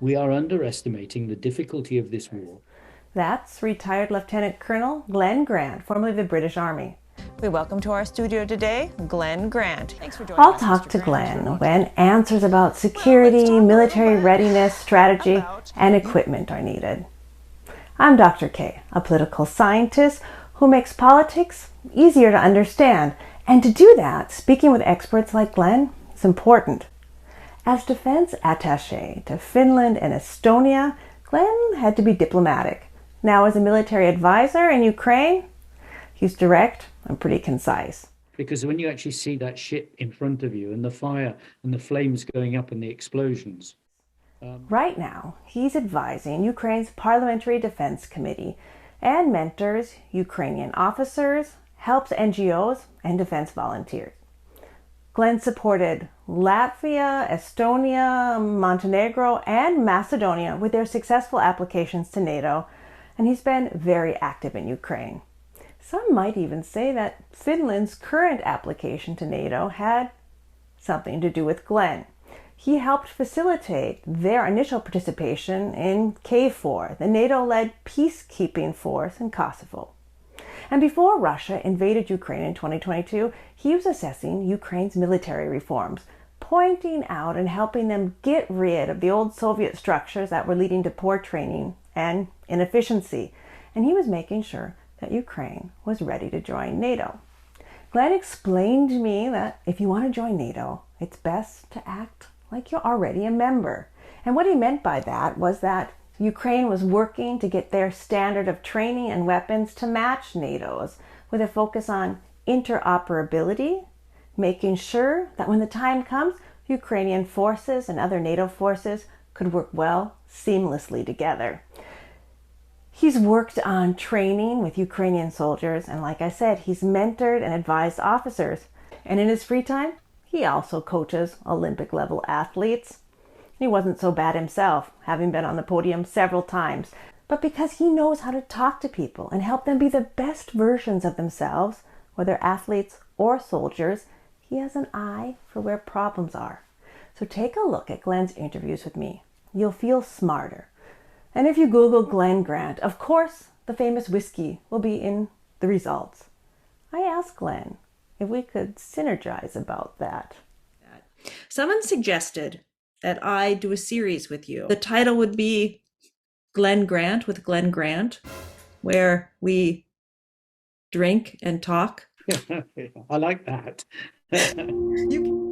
We are underestimating the difficulty of this war. That's retired Lieutenant Colonel Glen Grant, formerly of the British Army. We welcome to our studio today, Glen Grant. Thanks for joining I'll us, talk Mr. to Grant. Glen when answers about Well, let's security, talk a military little bit readiness, strategy, about and equipment are needed. I'm Dr. K, a political scientist who makes politics easier to understand. And to do that, speaking with experts like Glen is important. As defense attaché to Finland and Estonia, Glen had to be diplomatic. Now, as a military advisor in Ukraine, he's direct and pretty concise. Because when you actually see that ship in front of you and the fire and the flames going up and the explosions. Right now, he's advising Ukraine's Parliamentary Defense Committee and mentors Ukrainian officers, helps NGOs, and defense volunteers. Glen supported Latvia, Estonia, Montenegro, and Macedonia with their successful applications to NATO, and he's been very active in Ukraine. Some might even say that Finland's current application to NATO had something to do with Glen. He helped facilitate their initial participation in KFOR, the NATO-led peacekeeping force in Kosovo. And before Russia invaded Ukraine in 2022, he was assessing Ukraine's military reforms, pointing out and helping them get rid of the old Soviet structures that were leading to poor training and inefficiency. And he was making sure that Ukraine was ready to join NATO. Glen explained to me that if you want to join NATO, it's best to act like you're already a member. And what he meant by that was that Ukraine was working to get their standard of training and weapons to match NATO's, with a focus on interoperability, making sure that when the time comes, Ukrainian forces and other NATO forces could work well, seamlessly together. He's worked on training with Ukrainian soldiers, and like I said, he's mentored and advised officers. And in his free time, he also coaches Olympic-level athletes. He wasn't so bad himself, having been on the podium several times. But because he knows how to talk to people and help them be the best versions of themselves, whether athletes or soldiers, he has an eye for where problems are. So take a look at Glen's interviews with me. You'll feel smarter. And if you Google Glen Grant, of course, the famous whiskey will be in the results. I asked Glen if we could synergize about that. Someone suggested that I do a series with you. The title would be Glen Grant with Glen Grant, where we drink and talk. I like that. You